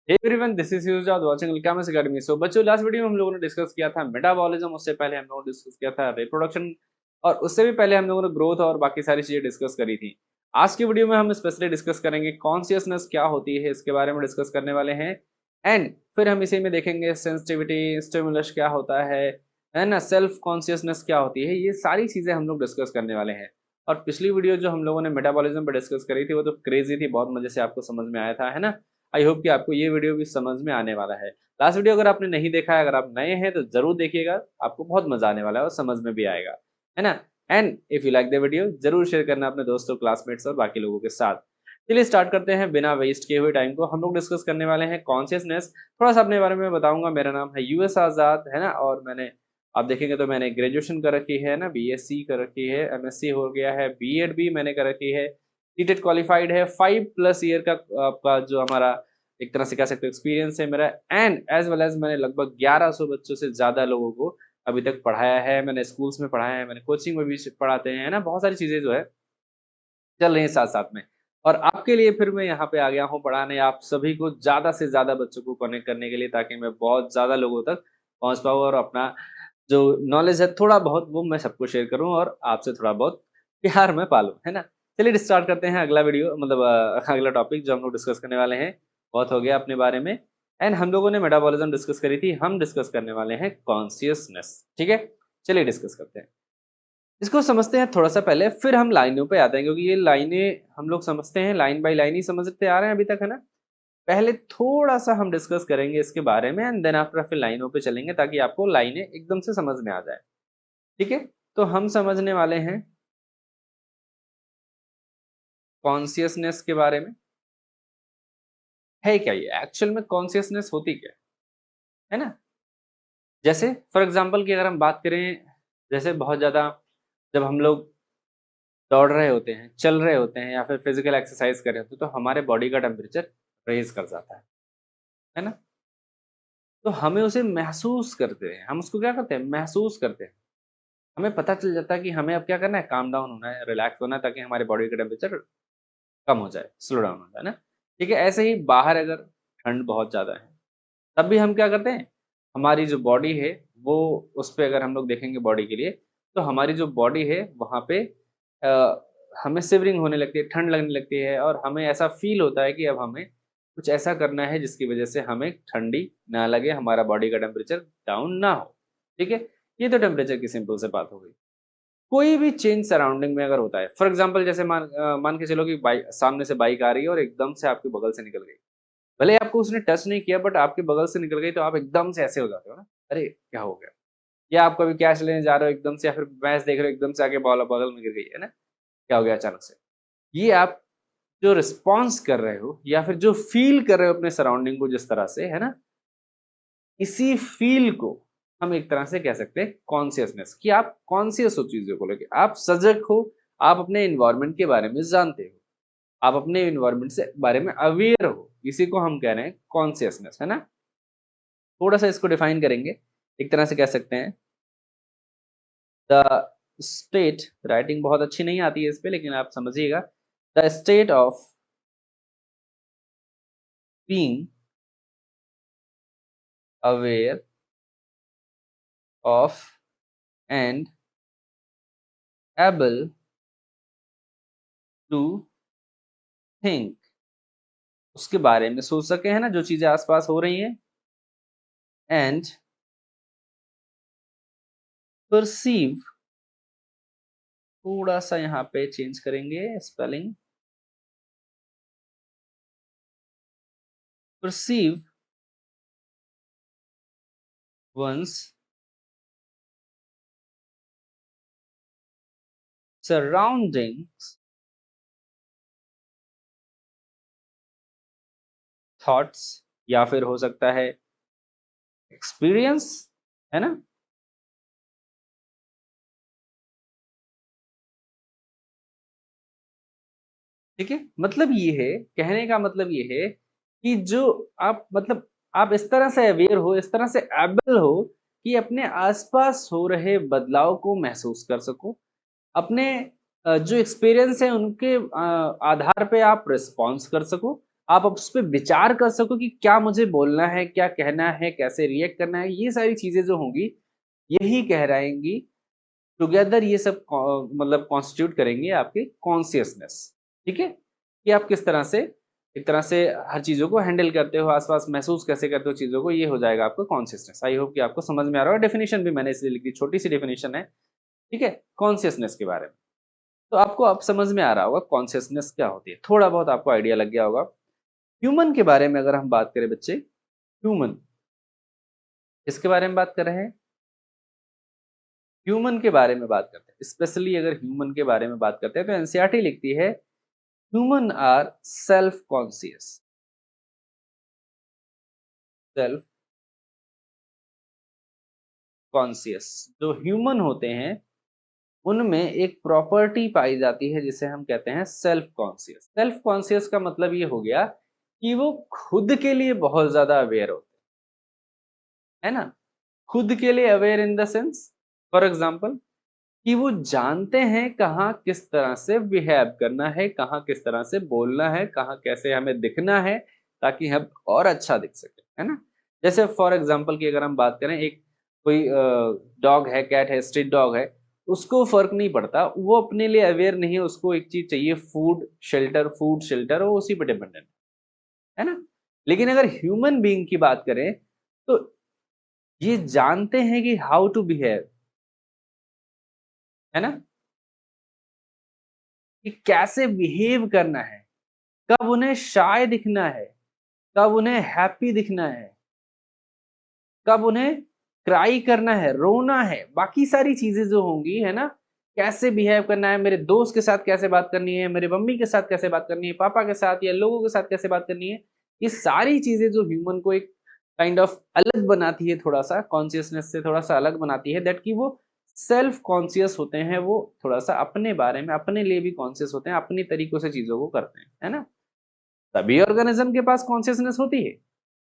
Hey everyone, this is यूजाद watching Alchemist Academy. So बच्चों, last video में हम लोगों ने डिस्कस किया था मेटाबॉलिज्म, उससे पहले हम लोगों ने डिस्कस किया था रिप्रोडक्शन, और उससे भी पहले हम लोगों ने ग्रोथ और बाकी सारी चीजें डिस्कस करी थी। आज की वीडियो में हम स्पेशली डिस्कस करेंगे कॉन्शियसनेस क्या होती है, इसके बारे में डिस्कस करने वाले हैं। एंड फिर हम इसी में देखेंगे सेंसिटिविटी, स्टिमुलस क्या होता है ना, सेल्फ कॉन्शियसनेस क्या होती है, ये सारी चीजें हम लोग डिस्कस करने वाले हैं। और पिछली वीडियो जो हम लोगों ने मेटाबॉलिज्म पर डिस्कस करी थी वो तो क्रेजी थी, बहुत मजे से आपको समझ में आया था, है ना। आई होप कि आपको ये वीडियो भी समझ में आने वाला है। लास्ट वीडियो अगर आपने नहीं देखा है, अगर आप नए हैं तो जरूर देखिएगा, आपको बहुत मजा आने वाला है और समझ में भी आएगा, है ना। And if you like the video, जरूर शेयर करना अपने दोस्तों, क्लासमेट्स और बाकी लोगों के साथ। चलिए स्टार्ट करते हैं बिना वेस्ट किए हुए टाइम को। हम लोग डिस्कस करने वाले हैं कॉन्शियसनेस। थोड़ा सा अपने बारे में बताऊंगा। मेरा नाम है यूएस आजाद, है ना, और मैंने, आप देखेंगे तो मैंने ग्रेजुएशन कर रखी है ना, बीएससी कर रखी है, एमएससी हो गया है, बीएड भी मैंने कर रखी है, सीटेट क्वालिफाइड है, 5+ ईयर का आपका जो हमारा एक तरह से कह सकते हो एक्सपीरियंस है मेरा। एंड एज वेल एज मैंने लगभग 1100 बच्चों से ज्यादा लोगों को अभी तक पढ़ाया है। मैंने स्कूल्स में पढ़ाया है, मैंने कोचिंग में भी पढ़ाते हैं, है ना, बहुत सारी चीजें जो है चल रही हैं साथ साथ में। और आपके लिए फिर मैं यहाँ पे आ गया हूँ पढ़ाने आप सभी को, ज्यादा से ज्यादा बच्चों को कनेक्ट करने के लिए, ताकि मैं बहुत ज्यादा लोगों तक पहुंच पाऊँ और अपना जो नॉलेज है थोड़ा बहुत वो मैं सबको शेयर करूं और आपसे थोड़ा बहुत प्यार मैं पालूं, है ना। चलिए स्टार्ट करते हैं अगला वीडियो, मतलब अगला टॉपिक जो हम लोग डिस्कस करने वाले हैं। बहुत हो गया अपने बारे में। एंड हम लोगों ने मेटाबॉलिज्म डिस्कस करी थी, हम डिस्कस करने वाले हैं कॉन्शियसनेस। ठीक है, चलिए डिस्कस करते हैं। इसको समझते हैं थोड़ा सा पहले, फिर हम लाइनों पे आते हैं, क्योंकि ये लाइनें हम लोग समझते हैं लाइन बाय लाइन ही समझते आ रहे हैं अभी तक, है ना। पहले थोड़ा सा हम डिस्कस करेंगे इसके बारे में, एंड देन आफ्टर फिर लाइनों पे चलेंगे ताकि आपको लाइनें एकदम से समझ में आ जाए। ठीक है, तो हम समझने वाले हैं कॉन्शियसनेस के बारे में। है क्या ये, एक्चुअल में कॉन्शियसनेस होती क्या है ना। जैसे फॉर एग्जांपल की अगर हम बात करें, जैसे बहुत ज़्यादा जब हम लोग दौड़ रहे होते हैं, चल रहे होते हैं, या फिर फिजिकल एक्सरसाइज कर रहे होते हैं, तो हमारे बॉडी का टेम्परेचर रेज कर जाता है ना। तो हमें उसे महसूस करते हैं, हम उसको क्या करते हैं, महसूस करते हैं। हमें पता चल जाता है कि हमें अब क्या करना है, काम डाउन होना है, रिलैक्स होना है, ताकि हमारे बॉडी का टेम्परेचर कम हो जाए, स्लो डाउन हो जाए ना। ठीक है, ऐसे ही बाहर अगर ठंड बहुत ज़्यादा है, तब भी हम क्या करते हैं, हमारी जो बॉडी है वो, उस पे अगर हम लोग देखेंगे बॉडी के लिए, तो हमारी जो बॉडी है वहाँ पे हमें शिवरिंग होने लगती है, ठंड लगने लगती है, और हमें ऐसा फील होता है कि अब हमें कुछ ऐसा करना है जिसकी वजह से हमें ठंडी ना लगे, हमारा बॉडी का टेम्परेचर डाउन ना हो। ठीक है, ये तो टेम्परेचर की सिंपल से बात हो गई। कोई भी चेंज सराउंडिंग में अगर होता है, फॉर एग्जांपल जैसे मान के चलो कि बाइक, सामने से बाइक आ रही है और एकदम से आपके बगल से निकल गई। भले ही आपको उसने टच नहीं किया, बट आपके बगल से निकल गई, तो आप एकदम से ऐसे हो जाते हो ना, अरे क्या हो गया। या आप कभी कैश लेने जा रहे हो एकदम से, या फिर मैच देख रहे हो एकदम से आके बॉल बगल में गिर गई, है ना, क्या हो गया अचानक से। ये आप जो रिस्पॉन्स कर रहे हो, या फिर जो फील कर रहे हो अपने सराउंडिंग को जिस तरह से, है ना, इसी फील को हम एक तरह से कह सकते हैं कॉन्शियसनेस, कि आप कॉन्शियस हो चीजों को लेकर, आप सजग हो, आप अपने इन्वायरमेंट के बारे में जानते हो, आप अपने इन्वायरमेंट से बारे में अवेयर हो, इसी को हम कह रहे हैं कॉन्शियसनेस, है ना। थोड़ा सा इसको डिफाइन करेंगे, एक तरह से कह सकते हैं द स्टेट, राइटिंग बहुत अच्छी नहीं आती है इस पे, लेकिन आप समझिएगा, the state of being aware of and able to think, उसके बारे में सोच सके, है ना, जो चीजें आसपास हो रही हैं, एंड परसीव, थोड़ा सा यहाँ पे चेंज करेंगे spelling, perceive one's surroundings, thoughts, या फिर हो सकता है एक्सपीरियंस, है ना। ठीक है, मतलब ये है, कहने का मतलब ये है कि जो आप, मतलब आप इस तरह से अवेयर हो, इस तरह से एबल हो कि अपने आसपास हो रहे बदलाव को महसूस कर सको, अपने जो एक्सपीरियंस है उनके आधार पे आप रिस्पॉन्स कर सको, आप उस पे विचार कर सको कि क्या मुझे बोलना है, क्या कहना है, कैसे रिएक्ट करना है, ये सारी चीज़ें जो होंगी, यही कहलाएँगी टुगेदर ये सब मतलब कॉन्स्टिट्यूट करेंगे आपके कॉन्शियसनेस, ठीक है? कि आप किस तरह से एक तरह से हर चीज़ों को हैंडल करते हो, आस-पास महसूस कैसे करते हो चीज़ों को, ये हो जाएगा आपका कॉन्शियसनेस। आई होप कि आपको समझ में आ रहा होगा, डेफिनिशन भी मैंने इसलिए लिख दी, छोटी-सी डेफिनिशन है, ठीक है? कॉन्शियसनेस के बारे में। तो आपको अब समझ में आ रहा होगा कॉन्शियसनेस क्या होती है, थोड़ा बहुत आपको आइडिया लग गया होगा। ह्यूमन के बारे में अगर हम बात करें बच्चे, ह्यूमन, किसके बारे में बात कर रहे हैं? ह्यूमन के बारे में बात करते हैं। स्पेशली अगर ह्यूमन के बारे में बात करते हैं तो एनसीईआरटी लिखती है human are self conscious, self conscious. जो ह्यूमन होते हैं उनमें एक प्रॉपर्टी पाई जाती है जिसे हम कहते हैं सेल्फ कॉन्शियस। सेल्फ कॉन्शियस का मतलब ये हो गया कि वो खुद के लिए बहुत ज्यादा अवेयर होते हैं, है ना? खुद के लिए aware in the sense, for example, कि वो जानते हैं कहाँ किस तरह से बिहेव करना है, कहाँ किस तरह से बोलना है, कहाँ कैसे हमें दिखना है ताकि हम और अच्छा दिख सके, है ना? जैसे फॉर एग्जांपल की अगर हम बात करें, एक कोई डॉग है, कैट है, स्ट्रीट डॉग है, उसको फ़र्क नहीं पड़ता, वो अपने लिए अवेयर नहीं है, उसको एक चीज़ चाहिए फूड शेल्टर, वो उसी पे डिपेंडेंट है ना? लेकिन अगर ह्यूमन बीइंग की बात करें, तो ये जानते हैं कि हाउ टू बिहेव, है ना? कि कैसे बिहेव करना है, कब उन्हें शाय दिखना है, कब उन्हें हैप्पी दिखना है, कब उन्हें क्राई करना है, रोना है, बाकी सारी चीज़ें जो होंगी, है ना? कैसे बिहेव करना है, मेरे दोस्त के साथ कैसे बात करनी है, मेरे मम्मी के साथ कैसे बात करनी है, पापा के साथ या लोगों के साथ कैसे बात करनी है, ये सारी चीज़ें जो ह्यूमन को एक काइंड ऑफ अलग बनाती है, थोड़ा-सा कॉन्शियसनेस से थोड़ा-सा अलग बनाती है, दैट कि वो सेल्फ कॉन्शियस होते हैं, वो थोड़ा-सा अपने बारे में, अपने लिए भी कॉन्शियस होते हैं, अपनी तरीकों से चीज़ों को करते हैं, है ना? सभी ऑर्गेनिज्म के पास कॉन्शियसनेस होती है,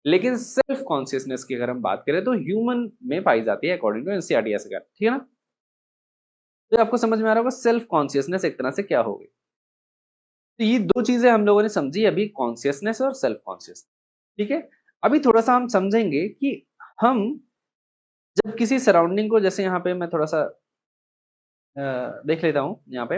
लेकिन सेल्फ कॉन्शियसनेस की अगर हम बात करें तो ह्यूमन में पाई जाती है अकॉर्डिंग टू एनसीईआरटी ऐसे कर, ठीक है ना? तो आपको समझ में आ रहा होगा सेल्फ कॉन्शियसनेस एक तरह से क्या हो गई। तो ये 2 चीज़ें हम लोगों ने समझी अभी, कॉन्शियसनेस और सेल्फ कॉन्शियस, ठीक है? अभी थोड़ा-सा हम समझेंगे कि हम जब किसी सराउंडिंग को, जैसे यहाँ पे मैं थोड़ा-सा देख लेता हूँ यहाँ पे।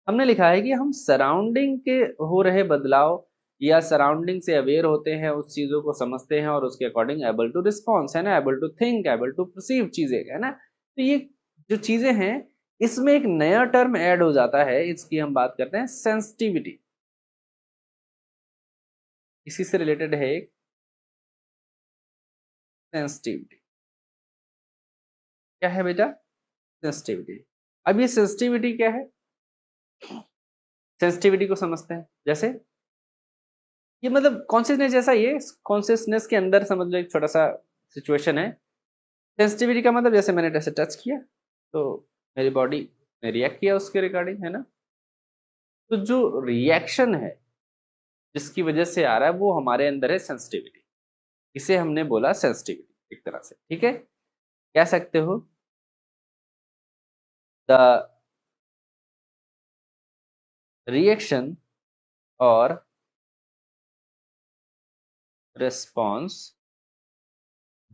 हमने लिखा है कि हम सराउंडिंग के हो रहे बदलाव या सराउंडिंग से अवेयर होते हैं, उस चीज़ों को समझते हैं और उसके अकॉर्डिंग एबल टू रिस्पॉन्स, है ना? Able to think, able to perceive चीज़ें, है ना? तो ये जो चीज़ें हैं, इसमें एक नया टर्म ऐड हो जाता है, इसकी हम बात करते हैं सेंसिटिविटी। इसी से रिलेटेड है एक सेंसिटिविटी। क्या है बेटा? सेंसिटिविटी। अब ये सेंसिटिविटी क्या है? सेंसिटिविटी को समझते हैं। जैसे ये मतलब कॉन्शियसनेस जैसा ही है, कॉन्शियसनेस के अंदर समझ लो एक छोटा-सा सिचुएशन है। सेंसिटिविटी का मतलब जैसे मैंने जैसे टच किया, तो मेरी बॉडी ने रिएक्ट किया उसके रिगार्डिंग, है ना? तो जो रिएक्शन है, जिसकी वजह से आ रहा है, वो हमारे अंदर है सेंसिटिविटी। इसे हमने बोला सेंसिटिविटी एक तरह से, ठीक है? कह सकते हो द रिएक्शन और रिस्पॉन्स,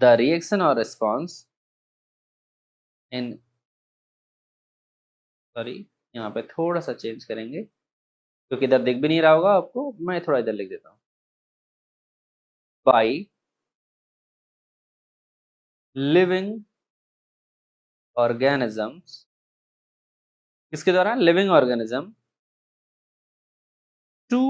द रिएक्शन और रिस्पॉन्स इन, सॉरी, यहाँ पे थोड़ा-सा चेंज करेंगे, क्योंकि इधर दिख भी नहीं रहा होगा आपको, मैं थोड़ा इधर लिख देता हूँ। बाय लिविंग ऑर्गेनिजम्स, किसके द्वारा? Living organism to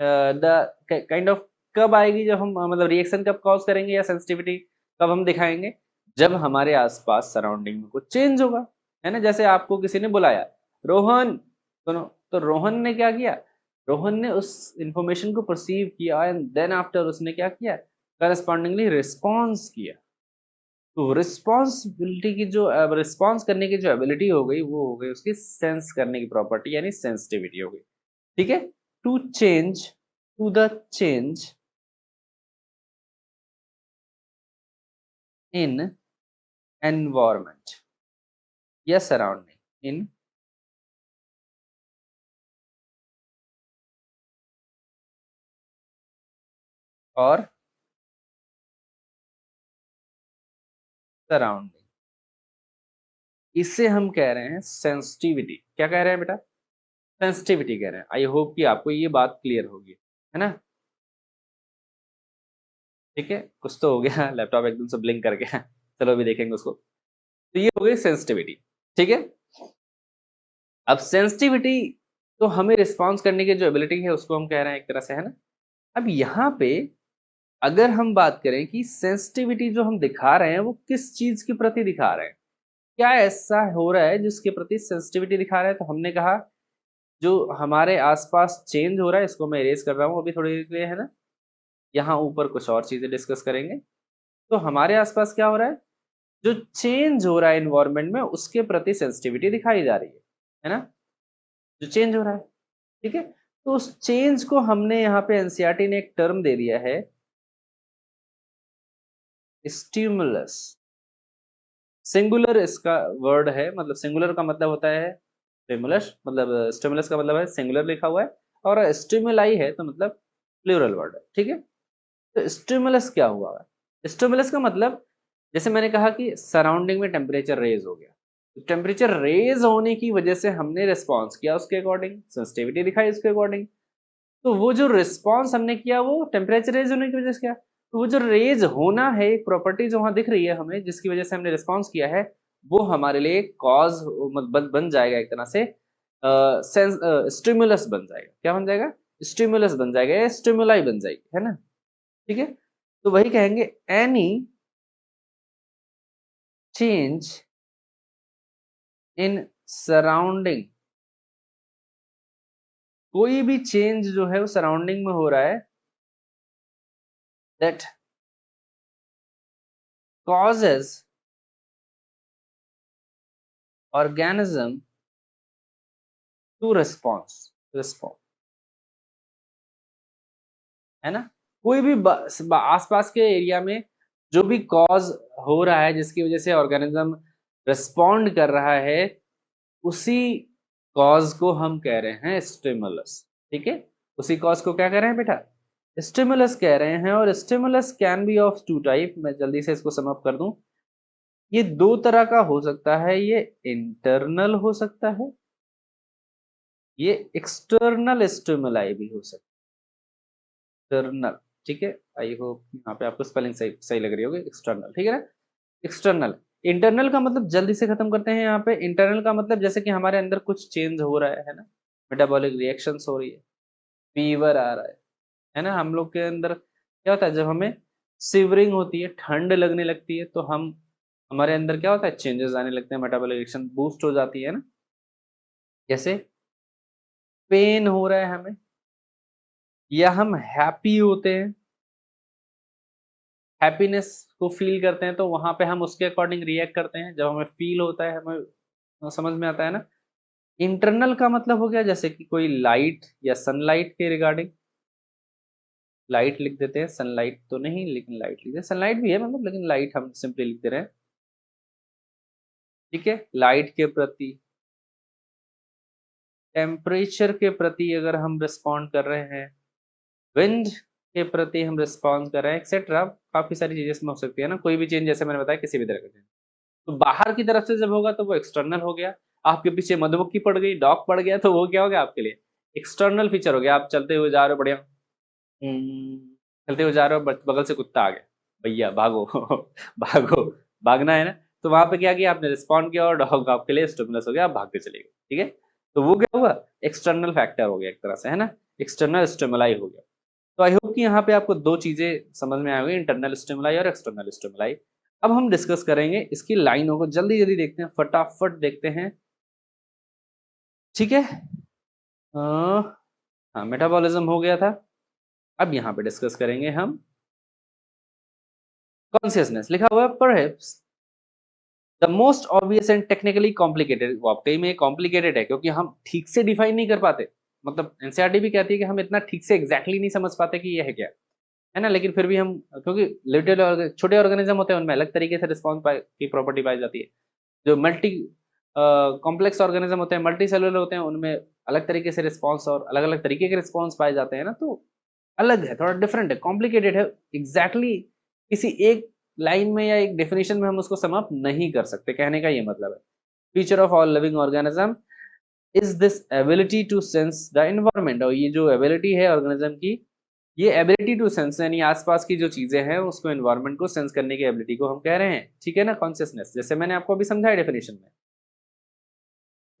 the kind of, कब आएगी जब हम मतलब रिएक्शन कब कॉज करेंगे या सेंसिटिविटी कब हम दिखाएंगे? जब हमारे आसपास सराउंडिंग में कुछ चेंज होगा, है ना? जैसे आपको किसी ने बुलाया, रोहन सुनो, तो रोहन ने क्या किया? रोहन ने उस इंफॉर्मेशन को परसीव किया एंड देन आफ्टर उसने क्या किया? करस्पॉन्डिंगली रिस्पॉन्स किया। तो रिस्पॉन्सिबिलिटी की जो रिस्पॉन्स करने की जो एबिलिटी हो गई, वो हो गई उसकी सेंस करने की प्रॉपर्टी, यानी सेंसिटिविटी हो गई, ठीक है? To change, to the change in environment या सराउंडिंग, इन और सराउंडिंग, इसे हम कह रहे हैं सेंसिटिविटी। क्या कह रहे हैं बेटा? सेंसिटिविटी कह रहे हैं। आई होप कि आपको ये बात क्लियर होगी, है ना? ठीक है, कुछ तो हो गया लैपटॉप एकदम से ब्लिंक कर गया चलो अभी देखेंगे उसको। तो ये हो गई सेंसिटिविटी, ठीक है। अब सेंसिटिविटी तो हमें रिस्पॉन्स करने की जो एबिलिटी है उसको हम कह रहे हैं एक तरह से, है ना। अब यहाँ पे अगर हम बात करें कि सेंसिटिविटी जो हम दिखा रहे हैं वो किस चीज के प्रति दिखा रहे हैं, क्या ऐसा हो रहा है जिसके प्रति सेंसिटिविटी दिखा रहे हैं, तो हमने कहा जो हमारे आसपास चेंज हो रहा है, इसको मैं इरेज कर रहा हूँ अभी थोड़ी देर के लिए, है ना। यहाँ ऊपर कुछ और चीजें डिस्कस करेंगे। तो हमारे आसपास क्या हो रहा है, जो चेंज हो रहा है इन्वायरमेंट में उसके प्रति सेंसिटिविटी दिखाई जा रही है ना। जो चेंज हो रहा है, ठीक है। तो उस चेंज को हमने यहाँ पे एनसीईआरटी ने एक टर्म दे दिया है, स्टिमुलस। सिंगुलर इसका वर्ड है, मतलब सिंगुलर का मतलब होता है स्टिमुलस, मतलब स्टिमुलस का मतलब है सिंगुलर लिखा हुआ है, और स्टिमुलाई है तो मतलब प्लूरल वर्ड है, ठीक है। तो स्टिमुलस क्या हुआ है? स्टिमुलस का मतलब, जैसे मैंने कहा कि सराउंडिंग में टेम्परेचर रेज हो गया, तो टेम्परेचर रेज होने की वजह से हमने रिस्पॉन्स किया उसके अकॉर्डिंग, सेंसिटिविटी दिखाई उसके अकॉर्डिंग। तो वो जो रिस्पॉन्स हमने किया वो टेम्परेचर रेज होने की वजह से किया। तो वो जो रेज होना है, एक प्रॉपर्टी जो वहां दिख रही है हमें जिसकी वजह से हमने रिस्पॉन्स किया है, वो हमारे लिए कॉज बन जाएगा एक तरह से, स्टिमुलस बन जाएगा। क्या बन जाएगा? स्टिमुलस बन जाएगा या स्टिमुलाई बन जाएगी, है ना। ठीक है। तो वही कहेंगे, एनी चेंज इन सराउंडिंग, कोई भी चेंज जो है वो सराउंडिंग में हो रहा है, that causes organism to response, है ना। कोई भी आसपास के एरिया में जो भी कॉज हो रहा है जिसकी वजह से ऑर्गेनिज्म रिस्पॉन्ड कर रहा है, उसी कॉज को हम कह रहे हैं स्टिमुलस, ठीक है। उसी कॉज को क्या कह रहे हैं बेटा? स्टिमुलस कह रहे हैं। और stimulus can be of two type, मैं जल्दी से इसको सम अप कर दूं। ये दो तरह का हो सकता है, ये इंटरनल हो सकता है, ये एक्सटर्नल स्टिमुलाई भी हो सकता है। एक्सटर्नल, ठीक है। आई होप यहाँ पे आपको स्पेलिंग सही सही लग रही होगी, एक्सटर्नल, ठीक है ना। एक्सटर्नल। इंटरनल का मतलब जल्दी से खत्म करते हैं यहाँ पे। इंटरनल का मतलब जैसे कि हमारे अंदर कुछ चेंज हो रहा है ना, मेटाबॉलिक रिएक्शंस हो रही है, फीवर आ रहा है ना। हम लोग के अंदर क्या होता है, जब हमें सिवरिंग होती है, ठंड लगने लगती है, तो हम हमारे अंदर क्या होता है, चेंजेस आने लगते हैं, मेटाबॉलिक रिएक्शन बूस्ट हो जाती है ना। जैसे पेन हो रहा है हमें, या हम हैप्पी होते हैं, हैप्पीनेस को फील करते हैं, तो वहां पे हम उसके अकॉर्डिंग रिएक्ट करते हैं। जब हमें फील होता है, हमें समझ में आता है ना। इंटरनल का मतलब हो गया जैसे कि कोई लाइट या सनलाइट के रिगार्डिंग, लाइट लिख देते हैं, सनलाइट तो नहीं लेकिन लाइट लिख देते हैं, सनलाइट भी है मतलब, लेकिन लाइट हम सिंपली लिख दे रहे हैं, ठीक है। लाइट के प्रति, टेम्परेचर के प्रति अगर हम रिस्पॉन्ड कर रहे हैं, विंड के प्रति हम रिस्पॉन्ड कर रहे हैं, एक्सेट्रा काफी सारी चीजें इसमें हो सकती है ना। कोई भी चेंज जैसे मैंने बताया, किसी भी तरह का चेंज तो बाहर की तरफ से जब होगा तो वो एक्सटर्नल हो गया। आपके पीछे मधुमक्खी पड़ गई, डॉग पड़ गया, तो वो क्या हो गया आपके लिए? एक्सटर्नल फीचर हो गया। आप चलते हुए जा रहे हो बढ़िया, चलते हुए जा रहे हो, बगल से कुत्ता आ गया, भैया भागो भागो, भागना है ना। तो वहां पे क्या किया आपने? रिस्पॉन्ड किया और डॉग आपके लिए स्टिमुलस हो गया, आप भागते चले गए, ठीक है। तो वो क्या हुआ? एक्सटर्नल फैक्टर हो गया एक तरह से, है ना। एक्सटर्नल स्टिमुलाई हो गया। तो आई होप कि यहाँ पे आपको दो चीजें समझ में आई होगी, इंटरनल स्टिमुलाई और एक्सटर्नल स्टिमुलाई। अब हम डिस्कस करेंगे इसकी लाइनों को, जल्दी जल्दी देखते हैं, फटाफट देखते हैं, ठीक है। हाँ, मेटाबॉलिज्म हो गया था। अब यहाँ पे डिस्कस करेंगे हम कॉन्सियसनेस। लिखा हुआ है perhaps the most obvious and technically complicated. वाकई में कॉम्प्लिकेटेड है क्योंकि हम ठीक से डिफाइन नहीं कर पाते। मतलब एनसीईआरटी भी कहती है कि हम इतना ठीक से एग्जैक्टली नहीं समझ पाते कि ये है क्या, है ना। लेकिन फिर भी हम, क्योंकि लिटिल और छोटे ऑर्गेनिज्म होते हैं उनमें अलग तरीके से रिस्पॉन्स की प्रॉपर्टी पाई जाती है। जो मल्टी कॉम्प्लेक्स ऑर्गेनिज्म होते हैं, मल्टी सेलुलर होते हैं, उनमें अलग तरीके से रिस्पॉन्स और अलग अलग तरीके के रिस्पॉन्स पाए जाते हैं ना। तो अलग है, थोड़ा डिफरेंट है, कॉम्प्लिकेटेड है, एग्जैक्टली किसी एक लाइन में या एक डेफिनेशन में हम उसको सम अप नहीं कर सकते, कहने का ये मतलब है। Feature of all living organism is this ability to sense the environment, और ये जो एबिलिटी है ऑर्गेनिज्म की, ये एबिलिटी टू सेंस यानी आसपास की जो चीजें हैं उसको एनवायरनमेंट को सेंस करने की एबिलिटी को हम कह रहे हैं, ठीक है ना, कॉन्शियसनेस, जैसे मैंने आपको अभी समझाया डेफिनेशन में।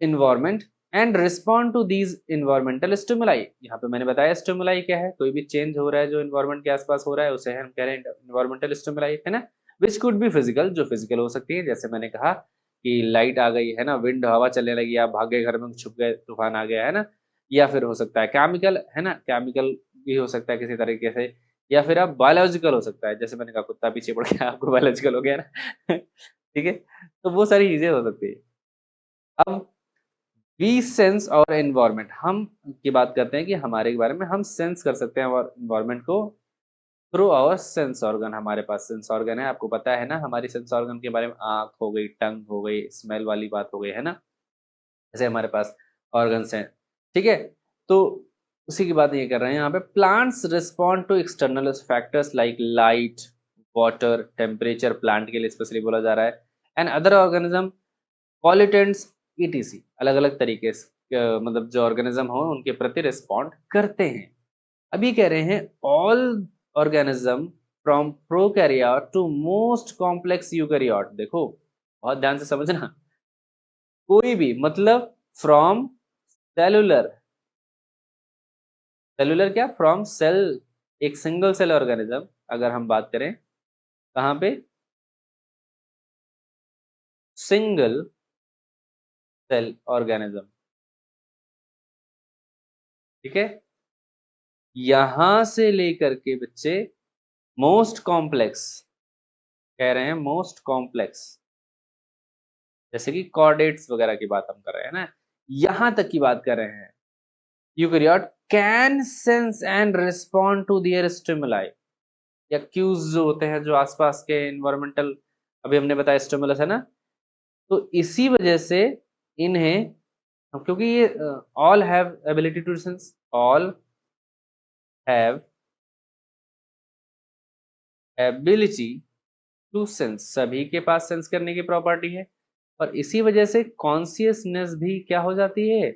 Environment and respond to these environmental stimuli, यहाँ पे मैंने बताया स्टिमुलाई क्या है, कोई भी चेंज हो रहा है जो इन्वायरमेंट के आसपास हो रहा है उसे हम कह रहे हैं इन्वायरमेंटल स्टिमुलाई, है ना। विच कुड बी फिजिकल, जो फिजिकल हो सकती है, जैसे मैंने कहा कि लाइट आ गई है ना, विंड हवा चलने लगी, आप भाग गए घर में, छुप गए, तूफान आ गया है ना। या फिर हो सकता है केमिकल, है ना, केमिकल भी हो सकता है किसी तरीके से, या फिर आप बायोलॉजिकल हो सकता है, जैसे मैंने कहा कुत्ता पीछे पड़ गया आपको बायोलॉजिकल हो गया ना ठीक है, तो वो सारी चीजें हो सकती है। अब वी सेंस और एनवायरनमेंट, हम की बात करते हैं कि हमारे बारे में हम सेंस कर सकते हैं और एनवायरनमेंट को थ्रू आवर सेंस ऑर्गन, हमारे पास सेंस ऑर्गन है, आपको पता है ना हमारी सेंस ऑर्गन के बारे में, आंख हो गई, टंग हो गई, स्मेल वाली बात हो गई, है ना, ऐसे हमारे पास ऑर्गन्स हैं, ठीक है। तो उसी की बात ये कर रहे हैं यहाँ पे, plants respond to external factors like light, water, temperature, plant के लिए स्पेशली बोला जा रहा है, and other organism, pollutants, etc, अलग अलग तरीके से मतलब जो ऑर्गेनिज्म हो उनके प्रति रिस्पॉन्ड करते हैं। अभी कह रहे हैं all organism from prokaryote to most complex eukaryote, देखो बहुत ध्यान से समझना, कोई भी मतलब फ्रॉम सेलुलर, सेलुलर क्या, फ्रॉम सेल, एक सिंगल सेल ऑर्गेनिज्म, अगर हम बात करें कहाँ पे, सिंगल सेल ऑर्गेनिज्म, ठीक है, यहां से लेकर के बच्चे मोस्ट कॉम्प्लेक्स, कह रहे हैं मोस्ट कॉम्प्लेक्स, जैसे कि कॉर्डेट्स वगैरह की बात हम कर रहे हैं ना, यहां तक की बात कर रहे हैं, eukaryote can sense and respond to their stimuli, या क्यूज जो होते हैं जो आसपास के एनवायरमेंटल, अभी हमने बताया स्टिमुलस है ना, तो इसी वजह से इन्हें, क्योंकि ये all have ability to sense, all have ability to sense, सभी के पास सेंस करने की प्रॉपर्टी है, और इसी वजह से कॉन्शियसनेस भी क्या हो जाती है,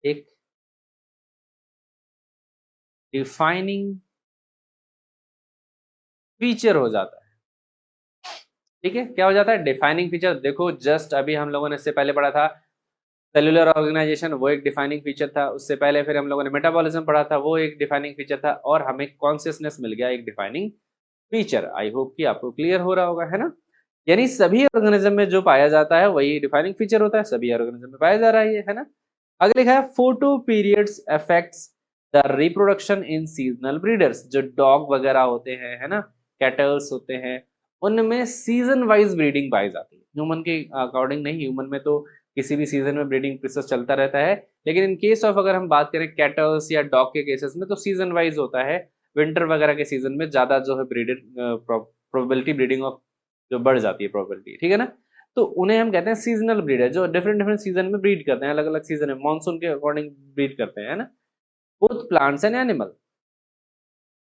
एक डिफाइनिंग फीचर हो जाता है, ठीक है, क्या हो जाता है, डिफाइनिंग फीचर। देखो जस्ट अभी हम लोगों ने इससे पहले पढ़ा था सेलुलर ऑर्गेनाइजेशन, वो एक डिफाइनिंग फीचर था, उससे पहले फिर हम लोगों ने मेटाबॉलिज्म पढ़ा था, वो एक डिफाइनिंग फीचर था, और हमें कॉन्शियसनेस मिल गया एक डिफाइनिंग फीचर। आई होप कि आपको क्लियर हो रहा होगा, है ना। यानी सभी ऑर्गेनिज्म में जो पाया जाता है वही डिफाइनिंग फीचर होता है, सभी ऑर्गेनिज्म में पाया जा रहा है, ना। आगे लिखा है photo periods affects the reproduction in seasonal breeders, जो डॉग वगैरह होते हैं, है ना, कैटल्स होते हैं, उनमें सीजन वाइज ब्रीडिंग पाई जाती है, ह्यूमन के अकॉर्डिंग नहीं, ह्यूमन में तो किसी भी सीजन में ब्रीडिंग प्रोसेस चलता रहता है, लेकिन इन केस ऑफ अगर हम बात करें कैटल्स या डॉग के केसेस में तो सीजन वाइज होता है, विंटर वगैरह के सीजन में ज्यादा जो है ब्रीडेड प्रोबेबिलिटी ब्रीडिंग ऑफ जो बढ़ जाती है प्रोबेबिलिटी, ठीक है ना। तो उन्हें हम कहते हैं सीजनल ब्रीडर, जो डिफरेंट डिफरेंट सीजन में ब्रीड करते हैं, अलग अलग सीजन में मानसून के अकॉर्डिंग ब्रीड करते हैं, है ना, बोथ प्लांट्स एंड एनिमल।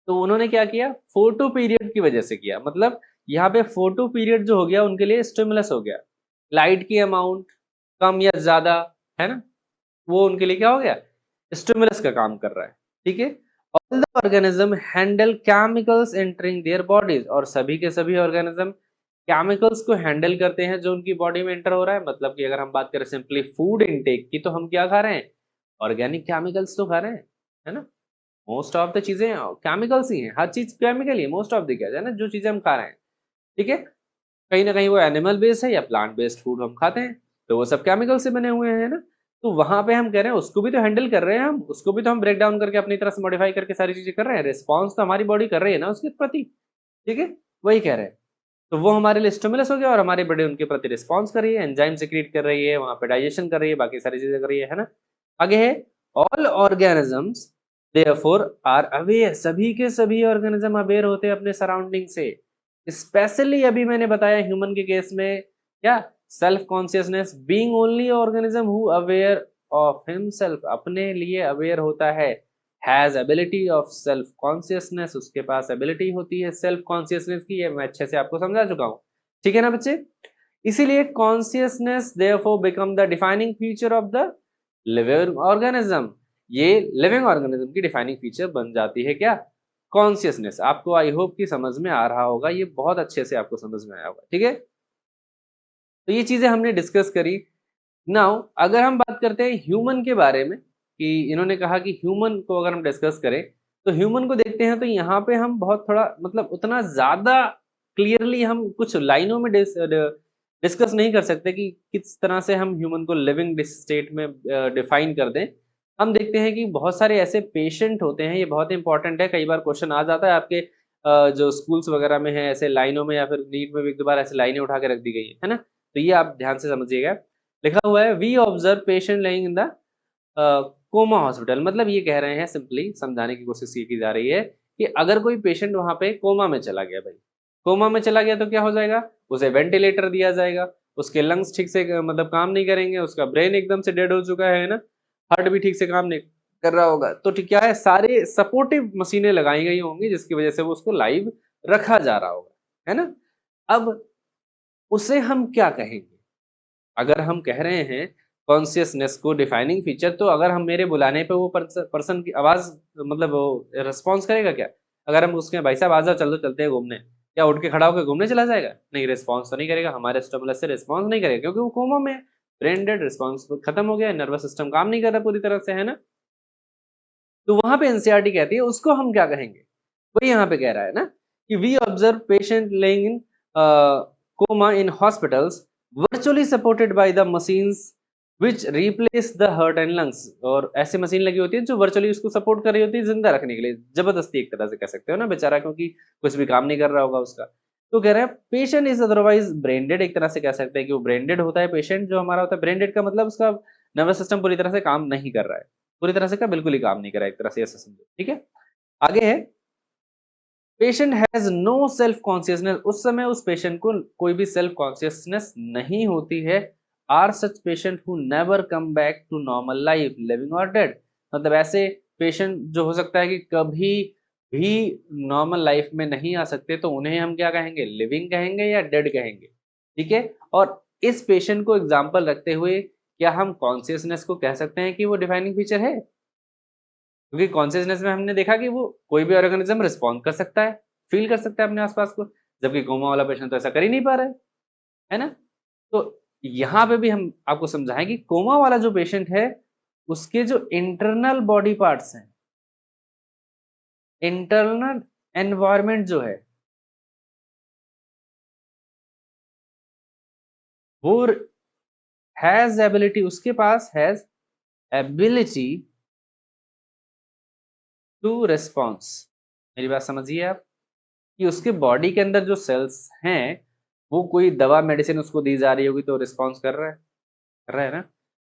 तो उन्होंने क्या किया, फोटो पीरियड की वजह से किया, मतलब यहाँ पे फोटो पीरियड जो हो गया उनके लिए स्टिमुलस हो गया, लाइट की अमाउंट कम या ज्यादा, है ना, वो उनके लिए क्या हो गया, स्टिमुलस का काम कर रहा है, ठीक है। All the organism handle chemicals entering their bodies, और सभी के सभी ऑर्गेनिज्म केमिकल्स को हैंडल करते हैं जो उनकी बॉडी में एंटर हो रहा है, मतलब कि अगर हम बात करें सिंपली फूड इनटेक की, तो हम क्या खा रहे हैं, ऑर्गेनिक केमिकल्स तो खा रहे हैं, है ना, मोस्ट ऑफ द चीजें केमिकल्स ही हैं, हर चीज chemical he, most of the क्या है ना, जो चीजें हम खा रहे हैं, ठीक है, कहीं ना कहीं वो एनिमल बेस्ड है या प्लांट बेस्ड फूड हम खाते हैं, तो वो सब केमिकल से बने हुए हैं ना। तो वहां पे हम कह रहे हैं उसको भी तो हैंडल कर रहे हैं हम, उसको भी तो हम ब्रेक डाउन करके अपनी तरह से मॉडिफाई करके सारी चीजें कर रहे हैं, रिस्पॉन्स तो हमारी बॉडी कर रही है ना उसके प्रति, ठीक है, वही कह रहे हैं। तो वो हमारे लिए स्टिमुलस हो गया और हमारी बॉडी उनके प्रति रिस्पॉन्स कर रही है, एंजाइम सिक्रीट कर रही है, वहां पे डाइजेशन कर रही है, बाकी सारी चीजें कर रही है ना। आगे है all organisms therefore are aware, सभी के सभी ऑर्गेनिज्म अवेयर होते हैं अपने सराउंडिंग से, स्पेशली अभी मैंने बताया ह्यूमन के केस में क्या, self consciousness, being only organism who aware of himself, अपने लिए अवेयर होता है, has ability of self consciousness, उसके पास एबिलिटी होती है सेल्फ कॉन्शियसनेस की, ये मैं अच्छे से आपको समझा चुका हूँ, ठीक है ना बच्चे। इसीलिए consciousness therefore become the defining feature of the living organism, ये लिविंग ऑर्गेनिज्म की डिफाइनिंग फीचर बन जाती है क्या, कॉन्शियसनेस। आपको आई होप कि समझ में आ रहा होगा, ये बहुत अच्छे से आपको समझ में आया होगा, ठीक है। तो ये चीजें हमने डिस्कस करी। नाउ अगर हम बात करते हैं ह्यूमन के बारे में, कि इन्होंने कहा कि ह्यूमन को अगर हम डिस्कस करें, तो ह्यूमन को देखते हैं, तो यहाँ पे हम बहुत थोड़ा मतलब उतना ज्यादा क्लियरली हम कुछ लाइनों में डिस्कस नहीं कर सकते कि किस तरह से हम ह्यूमन को लिविंग स्टेट में डिफाइन कर दें। हम देखते हैं कि बहुत सारे ऐसे पेशेंट होते हैं, ये बहुत इंपॉर्टेंट है, कई बार क्वेश्चन आ जाता है आपके जो स्कूल्स वगैरह में है, ऐसे लाइनों में या फिर नीट में भी एक दो बार ऐसे लाइनें उठा के रख दी गई है ना। तो ये आप ध्यान से समझिएगा। लिखा हुआ है we observe patient lying in the coma hospital, मतलब ये कह रहे हैं, सिंपली समझाने की कोशिश ये की जा रही है कि अगर कोई पेशेंट वहां पे कोमा में चला गया, भाई कोमा में चला गया तो क्या हो जाएगा, उसे वेंटिलेटर दिया जाएगा, उसके लंग्स ठीक से मतलब काम नहीं करेंगे, उसका ब्रेन एकदम से डेड हो चुका है ना, हार्ट भी ठीक से काम नहीं कर रहा होगा, तो ठीक क्या है, सारे सपोर्टिव मशीनें लगाई गई होंगी जिसकी वजह से वो उसको लाइव रखा जा रहा होगा, है ना। अब उसे हम क्या कहेंगे, अगर हम कह रहे हैं कॉन्शियसनेस को डिफाइनिंग फीचर, तो अगर हम मेरे बुलाने पे वो पर्सन की आवाज मतलब वो रिस्पॉन्स करेगा क्या, अगर हम उसके भाई साहब आ जाओ चलो चलते हैं घूमने, क्या उठ के खड़ा होकर घूमने चला जाएगा, नहीं, रिस्पॉन्स तो नहीं करेगा, हमारे स्टिमुलस से रिस्पॉन्स नहीं करेगा, क्योंकि वो कोमा में ब्रेन डेड, रिस्पॉन्स खत्म हो गया, नर्वस सिस्टम काम नहीं कर रहा पूरी तरह से, है ना। तो वहां पे एनसीईआरटी कहती है उसको हम क्या कहेंगे, वही यहाँ पे कह रहा है ना कि we observe patient lying in coma in hospitals virtually supported by the machines which replace the heart and lungs, और ऐसी मशीन लगी होती है जो वर्चुअली उसको सपोर्ट कर रही होती है जिंदा रखने के लिए, जबरदस्ती एक तरह से कह सकते हो ना बेचारा, क्योंकि कुछ भी काम नहीं कर रहा होगा उसका। तो कह रहे हैं पेशेंट इज अदरवाइज ब्रेनडेड, एक तरह से कह सकते हैं कि वो ब्रेनडेड होता है पेशेंट जो हमारा होता है, ब्रेनडेड का मतलब उसका नर्वस सिस्टम पूरी तरह से काम नहीं कर रहा है, पूरी तरह से क्या बिल्कुल ही काम नहीं कर रहा है, एक तरह से ऐसा समझो, ठीक है। आगे है patient has no self consciousness, उस समय उस पेशेंट को कोई भी सेल्फ कॉन्शियसनेस नहीं होती है। Are such patient who never come back to normal life living और डेड, मतलब ऐसे पेशेंट जो हो सकता है कि कभी भी नॉर्मल लाइफ में नहीं आ सकते, तो उन्हें हम क्या कहेंगे, लिविंग कहेंगे या डेड कहेंगे, ठीक है। और इस पेशेंट को एग्जाम्पल रखते हुए क्या हम कॉन्शियसनेस को कह सकते हैं कि वो डिफाइनिंग फीचर है, क्योंकि कॉन्शियसनेस में हमने देखा कि वो कोई भी ऑर्गेनिज्म रिस्पॉन्ड कर सकता है, फील कर सकता है अपने आसपास को, जबकि कोमा वाला पेशेंट तो ऐसा कर ही नहीं पा रहा है ना। तो यहाँ पे भी हम आपको समझाएं कि कोमा वाला जो पेशेंट है उसके जो इंटरनल बॉडी पार्ट्स हैं, इंटरनल एनवायरमेंट जो है वो हैज एबिलिटी, उसके पास हैज एबिलिटी टू रिस्पॉन्स। मेरी बात समझिए आप, कि उसके बॉडी के अंदर जो सेल्स हैं वो कोई दवा मेडिसिन उसको दी जा रही होगी तो रिस्पॉन्स कर रहा है ना,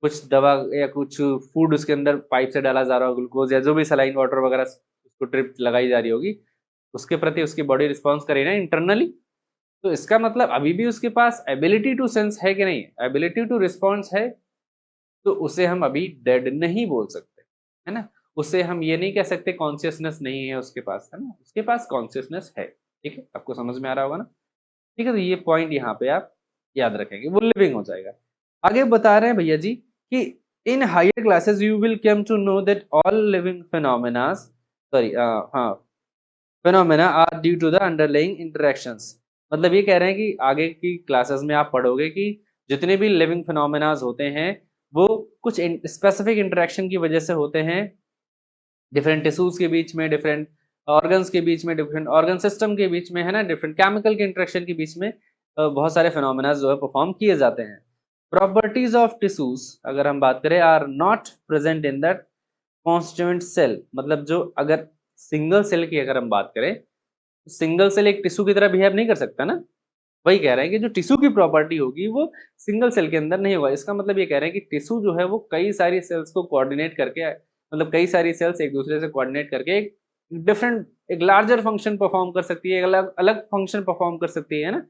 कुछ दवा या कुछ फूड उसके अंदर पाइप से डाला जा रहा होगा, ग्लूकोज या जो भी सलाइन वाटर वगैरह उसको ड्रिप लगाई जा रही होगी, उसके प्रति उसकी बॉडी रिस्पॉन्स करे ना इंटरनली। तो इसका मतलब अभी भी उसके पास एबिलिटी टू सेंस है कि नहीं, एबिलिटी टू रिस्पॉन्स है, तो उसे हम अभी डेड नहीं बोल सकते, है ना। उसे हम ये नहीं कह सकते कॉन्शियसनेस नहीं है उसके पास, है ना, उसके पास कॉन्शियसनेस है, ठीक है, आपको समझ में आ रहा होगा ना। ठीक है, तो ये पॉइंट यहाँ पे आप याद रखेंगे, वो लिविंग हो जाएगा। आगे बता रहे हैं भैया जी कि in higher classes you will come to know that all living phenomena, sorry हाँ, phenomena are due to the underlying interactions, मतलब ये कह रहे हैं कि आगे की क्लासेस में आप पढ़ोगे कि जितने भी लिविंग फिनोमेनाज होते हैं वो कुछ स्पेसिफिक इंटरेक्शन की वजह से होते हैं, डिफरेंट टिश्यूज के बीच में, डिफरेंट ऑर्गन्स के बीच में, डिफरेंट ऑर्गन सिस्टम के बीच में, है ना, डिफरेंट केमिकल के इंटरेक्शन के बीच में बहुत सारे फिनोमेना जो है परफॉर्म किए जाते हैं। प्रॉपर्टीज ऑफ टिश्यूज अगर हम बात करें are not present in that constituent cell, मतलब जो अगर सिंगल सेल की अगर हम बात करें, सिंगल सेल एक टिश्यू की तरह बिहेव नहीं कर सकता ना, वही कह रहे हैं कि जो टिश्यू की प्रॉपर्टी होगी वो सिंगल सेल के अंदर नहीं होगा। इसका मतलब ये कह रहे हैं कि टिश्यू जो है वो कई सारी सेल्स को कोऑर्डिनेट करके, मतलब कई सारी सेल्स एक दूसरे से कोऑर्डिनेट करके एक डिफरेंट एक लार्जर फंक्शन परफॉर्म कर सकती है, अलग अलग फंक्शन परफॉर्म कर सकती है ना,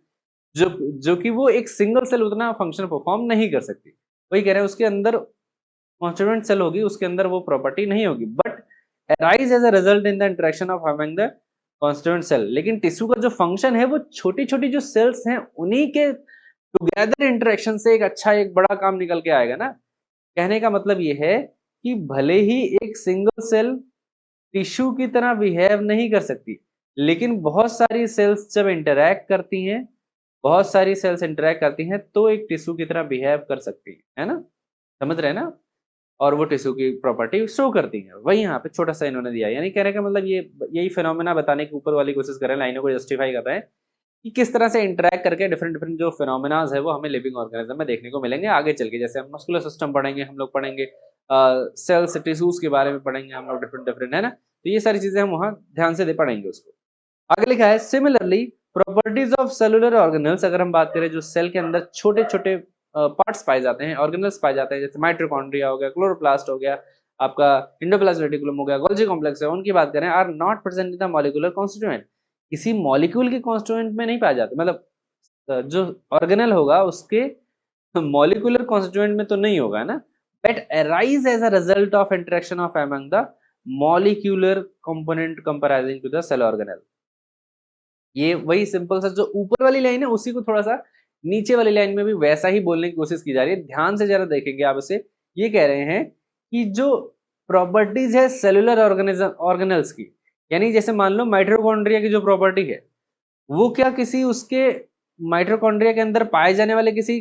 जो जो कि वो एक सिंगल सेल उतना फंक्शन परफॉर्म नहीं कर सकती। वही कह रहे हैं उसके अंदर कॉन्स्टिट्यूएंट सेल होगी, उसके अंदर वो प्रॉपर्टी नहीं होगी, but arise as a result in the interaction of among the constituent cell। लेकिन टिश्यू का जो फंक्शन है वो छोटी छोटी जो सेल्स हैं उन्हीं के टुगेदर इंटरेक्शन से एक अच्छा एक बड़ा काम निकल के आएगा ना। कहने का मतलब ये है कि भले ही एक सिंगल सेल टिश्यू की तरह बिहेव नहीं कर सकती, लेकिन बहुत सारी सेल्स जब इंटरैक्ट करती हैं, बहुत सारी सेल्स इंटरैक्ट करती हैं तो एक टिश्यू की तरह बिहेव कर सकती है ना? समझ रहे हैं ना? और वो टिश्यू की प्रॉपर्टी शो करती है। वही यहाँ पे छोटा-सा इन्होंने दिया है। यानी कहने का मतलब ये यही फिनोमेना बताने की ऊपर वाली कोशिश कर रहे हैं, लाइनों को जस्टिफाई कर रहे हैं कि किस तरह से इंटरैक्ट करके डिफरेंट डिफरेंट जो फिनोमेनाज़ है वो हमें लिविंग ऑर्गेनिज्म में देखने को मिलेंगे आगे चल के। जैसे हम मस्कुलर सिस्टम पढ़ेंगे, हम लोग पढ़ेंगे सेल्स, टिश्यूज़ के बारे में पढ़ेंगे हम लोग डिफरेंट डिफरेंट, है ना? तो ये सारी चीज़ें हम वहाँ ध्यान से पढ़ेंगे उसको। आगे लिखा है similarly properties of cellular organelles. अगर हम बात करें जो सेल के अंदर छोटे-छोटे पार्ट्स पाए जाते हैं, ऑर्गेनल्स पाए जाते हैं, जैसे माइटोकॉन्ड्रिया हो गया, क्लोरोप्लास्ट हो गया, आपका एंडोप्लाज्म रेटिकुलम हो गया, गोल्गी कॉम्प्लेक्स है, उनकी बात करें, are not present in the molecular constituent. किसी मॉलिक्यूल के कॉन्स्टिट्यूएंट में नहीं पाए जाते, मतलब जो ऑर्गेनल होगा उसके मॉलिक्यूलर कॉन्स्टिट्यूएंट में तो नहीं होगा ना, but arise as a result of interaction of among the molecular component comparison to the cell organelle. ये वही सिंपल सा जो ऊपर वाली लाइन है उसी को थोड़ा सा नीचे वाली लाइन में भी वैसा ही बोलने की कोशिश की जा रही है। ध्यान से जरा देखेंगे आप इसे। ये कह रहे हैं कि जो प्रॉपर्टीज है सेलुलर ऑर्गेनिज्म ऑर्गेनल्स की, यानी जैसे मान लो माइटोकॉन्ड्रिया की जो प्रॉपर्टी है वो क्या किसी उसके माइटोकॉन्ड्रिया के अंदर पाए जाने वाले किसी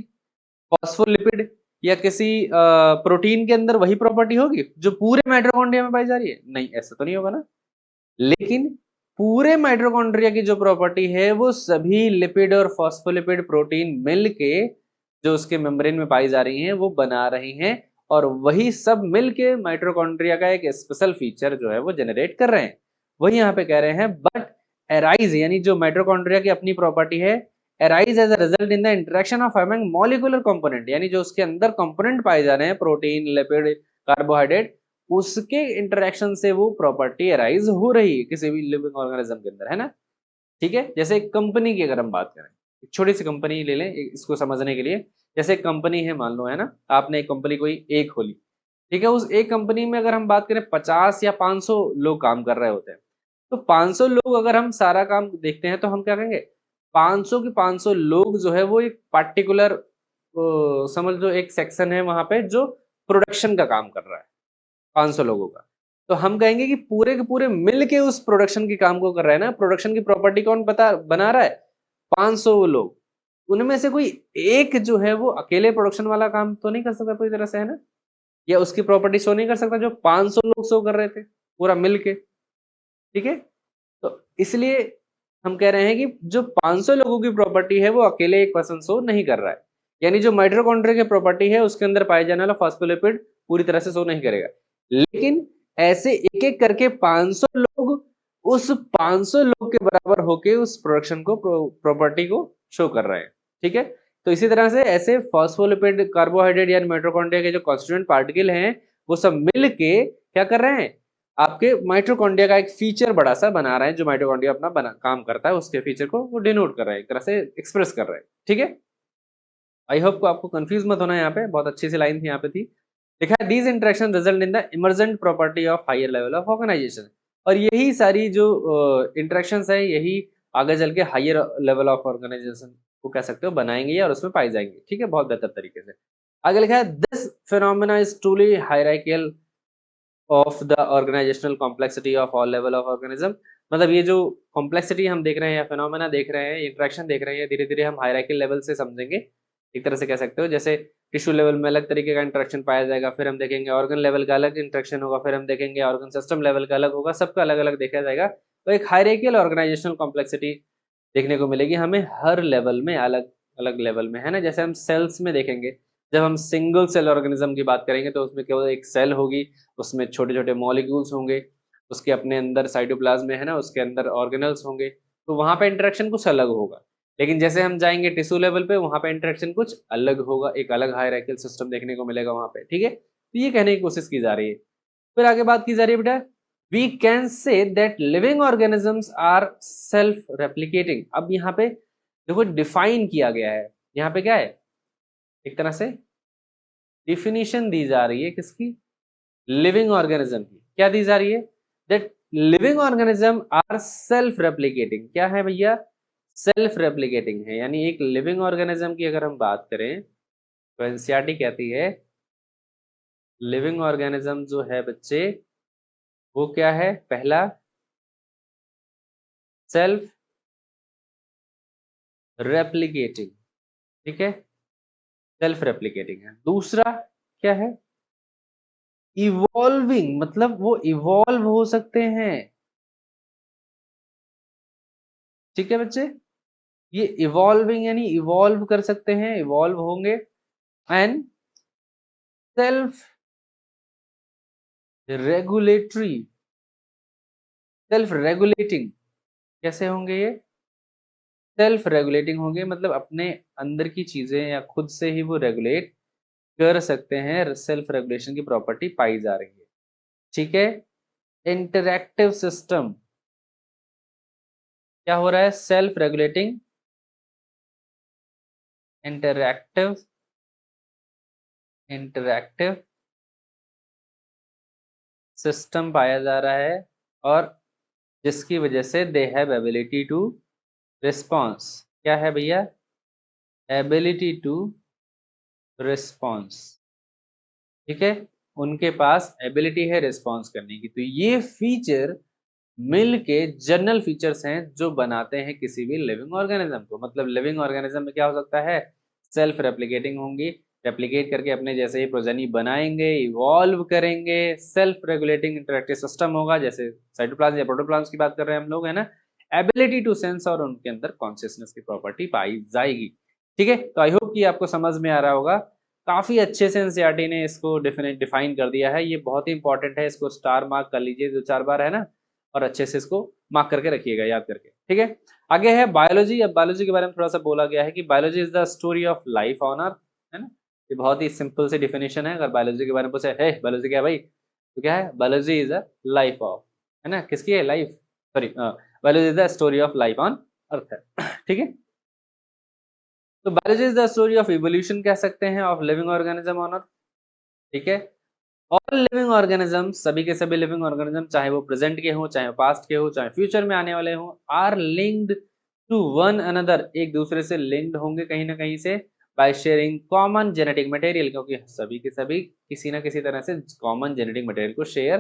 फॉस्फोलिपिड या किसी प्रोटीन के अंदर वही प्रॉपर्टी होगी जो पूरे माइटोकॉन्ड्रिया में पाई जा रही है? नहीं, ऐसा तो नहीं होगा ना। लेकिन पूरे माइटोकॉन्ड्रिया की जो प्रॉपर्टी है वो सभी लिपिड और फॉस्फोलिपिड प्रोटीन मिलके जो उसके मेम्ब्रेन में पाई जा रही हैं वो बना रही हैं, और वही सब मिलके माइटोकॉन्ड्रिया का एक स्पेशल फीचर जो है वो जनरेट कर रहे हैं। वही यहाँ पे कह रहे हैं बट एराइज, यानी जो माइटोकॉन्ड्रिया की अपनी प्रॉपर्टी है, arise as a result in the interaction of among molecular component, यानी जो उसके अंदर कंपोनेंट पाए जा रहे हैं प्रोटीन, लिपिड, कार्बोहाइड्रेट, उसके इंटरेक्शन से वो प्रॉपर्टी अराइज हो रही है किसी भी लिविंग ऑर्गेनिज्म के अंदर, है ना? ठीक है। जैसे एक कंपनी की अगर हम बात करें, एक छोटी सी कंपनी ले लें इसको समझने के लिए। जैसे एक कंपनी है मान लो, है ना, आपने एक कंपनी कोई एक खोली, ठीक है। उस एक कंपनी में अगर हम बात करें 50 या 500 लोग काम कर रहे होते हैं, तो 500 लोग अगर हम सारा काम देखते हैं तो हम क्या कहेंगे, 500 के 500 लोग जो है वो एक पार्टिकुलर समझ लो एक सेक्शन है वहां पे जो प्रोडक्शन का काम कर रहा है 500 लोगों का। तो हम कहेंगे कि पूरे के पूरे मिल के उस प्रोडक्शन के काम को कर रहे हैं ना। प्रोडक्शन की प्रॉपर्टी कौन बना रहा है? 500 लोग। उनमें से कोई एक जो है वो अकेले प्रोडक्शन वाला काम तो नहीं कर सकता पूरी तरह से, है ना? या उसकी प्रॉपर्टी शो नहीं कर सकता जो 500 लोग शो कर रहे थे पूरा मिल के, ठीक है। तो इसलिए हम कह रहे हैं कि जो 500 लोगों की प्रॉपर्टी है वो अकेले एक पर्सन शो नहीं कर रहा है। यानी जो माइटोकॉन्ड्रिया की प्रॉपर्टी है उसके अंदर पाए जाने वाला फॉस्फोलिपिड पूरी तरह से शो नहीं करेगा, लेकिन ऐसे एक एक करके 500 लोग उस 500 लोग के बराबर होके उस प्रोडक्शन को प्रॉपर्टी को शो कर रहे हैं, ठीक है। तो इसी तरह से ऐसे फॉस्फोलिपिड, कार्बोहाइड्रेट या माइटोकॉन्ड्रिया के जो कॉन्स्टिट्यूएंट पार्टिकल हैं वो सब मिल के क्या कर रहे हैं, आपके माइटोकॉन्ड्रिया का एक फीचर बड़ा सा बना रहे हैं। जो माइटोकॉन्ड्रिया अपना काम करता है उसके फीचर को वो डिनोट कर रहे हैं, एक तरह से एक्सप्रेस कर रहे हैं, ठीक है। आई होप को आपको कंफ्यूज मत होना, यहाँ पे बहुत अच्छी सी लाइन थी यहाँ पे थी, लिखा है these interaction result in the emergent property of higher level of organisation. और यही सारी जो इंटरेक्शंस है यही आगे चल के हायर लेवल ऑफ ऑर्गेनाइजेशन को कह सकते हो बनाएंगे और उसमें पाई जाएंगे, ठीक है, बहुत बेहतर तरीके से। आगे लिखा है this phenomena is truly hierarchical of the organisational complexity of all level of organism. मतलब ये जो कॉम्प्लेक्सिटी हम देख रहे हैं या फिनोमेना देख रहे हैं, इंटरेक्शन देख रहे हैं, धीरे धीरे हम हायरार्कियल लेवल से समझेंगे, एक तरह से कह सकते हो। जैसे टिश्यू लेवल में अलग तरीके का इंटरेक्शन पाया जाएगा, फिर हम देखेंगे ऑर्गन लेवल का अलग इंटरेक्शन होगा, फिर हम देखेंगे ऑर्गन सिस्टम लेवल का अलग होगा, सबका अलग अलग देखा जाएगा। तो एक हायरार्कियल ऑर्गेनाइजेशनल कॉम्प्लेक्सिटी देखने को मिलेगी हमें हर लेवल में, अलग अलग लेवल में, है ना। जैसे हम सेल्स में देखेंगे, जब हम सिंगल सेल ऑर्गेनिज्म की बात करेंगे तो उसमें केवल एक सेल होगी, उसमें छोटे छोटे मॉलिक्यूल्स होंगे, उसके अपने अंदर साइटोप्लाज्म है ना, उसके अंदर ऑर्गेनल्स होंगे, तो वहां पे इंटरेक्शन कुछ अलग होगा। लेकिन जैसे हम जाएंगे टिश्यू लेवल पे, वहां पे इंटरेक्शन कुछ अलग होगा, एक अलग हायरार्कियल सिस्टम देखने को मिलेगा वहां पे, ठीक है। तो ये कहने की कोशिश की जा रही है। फिर आगे बात की जा रही है बेटा, we can say that living organisms are self replicating. अब यहाँ पे देखो डिफाइन किया गया है, यहाँ पे क्या है, एक तरह से डिफिनीशन दी जा रही है किसकी, लिविंग ऑर्गेनिज्म की। क्या दी जा रही है, that living organism are self replicating. क्या है भैया? सेल्फ रेप्लिकेटिंग है। यानी एक लिविंग ऑर्गेनिज्म की अगर हम बात करें तो एनसीईआरटी कहती है लिविंग ऑर्गेनिज्म जो है बच्चे वो क्या है? पहला सेल्फ रेप्लिकेटिंग, ठीक है, सेल्फ रेप्लिकेटिंग है। दूसरा क्या है? इवॉल्विंग, मतलब वो इवॉल्व हो सकते हैं। ठीक है बच्चे, ये इवॉल्विंग यानी इवॉल्व कर सकते हैं, इवॉल्व होंगे। And self regulatory, self regulating, कैसे होंगे ये? सेल्फ रेगुलेटिंग होंगे, मतलब अपने अंदर की चीजें या खुद से ही वो रेगुलेट कर सकते हैं। सेल्फ रेगुलेशन की प्रॉपर्टी पाई जा रही है। ठीक है, इंटरैक्टिव सिस्टम, क्या हो रहा है? Self regulating interactive, interactive system पाया जा रहा है, और जिसकी वजह से they have ability to response. क्या है भैया? Ability to response. ठीक है, उनके पास एबिलिटी है रिस्पॉन्स करने की। तो ये फीचर मिल के जनरल फीचर्स हैं जो बनाते हैं किसी भी लिविंग ऑर्गेनिज्म को। मतलब लिविंग ऑर्गेनिज्म में क्या हो सकता है? सेल्फ रेप्लिकेटिंग होंगी, रेप्लिकेट करके अपने जैसे ही प्रोजेनी बनाएंगे, इवॉल्व करेंगे। सेल्फ रेगुलेटिंग इंटरेक्टिव सिस्टम होगा, जैसे साइटोप्लाज्म या प्रोटोप्लाज्म की बात कर रहे हैं हम लोग, है ना। एबिलिटी टू सेंस, और उनके अंदर कॉन्शियसनेस की प्रॉपर्टी पाई जाएगी। ठीक है, तो आई होप कि आपको समझ में आ रहा होगा। काफी अच्छे से एनसीईआरटी ने इसको डिफाइन कर दिया है। ये बहुत ही इंपॉर्टेंट है, इसको स्टार मार्क कर लीजिए 2-4 बार, है ना, और अच्छे से इसको मार्क करके रखिएगा, याद करके। ठीक है, आगे है बायोलॉजी। अब बायोलॉजी के बारे में थोड़ा सा बोला गया है कि biology is the story of life on earth, है ना। ये बहुत ही सिंपल सी डिफिनेशन है। अगर बायोलॉजी के बारे में पूछे, है बायोलॉजी क्या है भाई, तो क्या है? Biology is a life of, है ना, किसकी है? Life, sorry, biology is the story of life on earth है। ठीक है, तो biology is the story of evolution कह सकते हैं, ऑफ लिविंग ऑर्गेनिज्म ऑन अर्थ। ठीक है, ऑल लिविंग ऑर्गेनिज्म, सभी के सभी लिविंग ऑर्गेनिज्म, चाहे वो प्रेजेंट के हो, चाहे पास्ट के हो, चाहे फ्यूचर में आने वाले हो, are linked to one another, एक दूसरे से लिंक्ड होंगे कहीं ना कहीं से, by sharing common genetic material, क्योंकि सभी के सभी किसी ना किसी तरह से कॉमन जेनेटिक मटेरियल को शेयर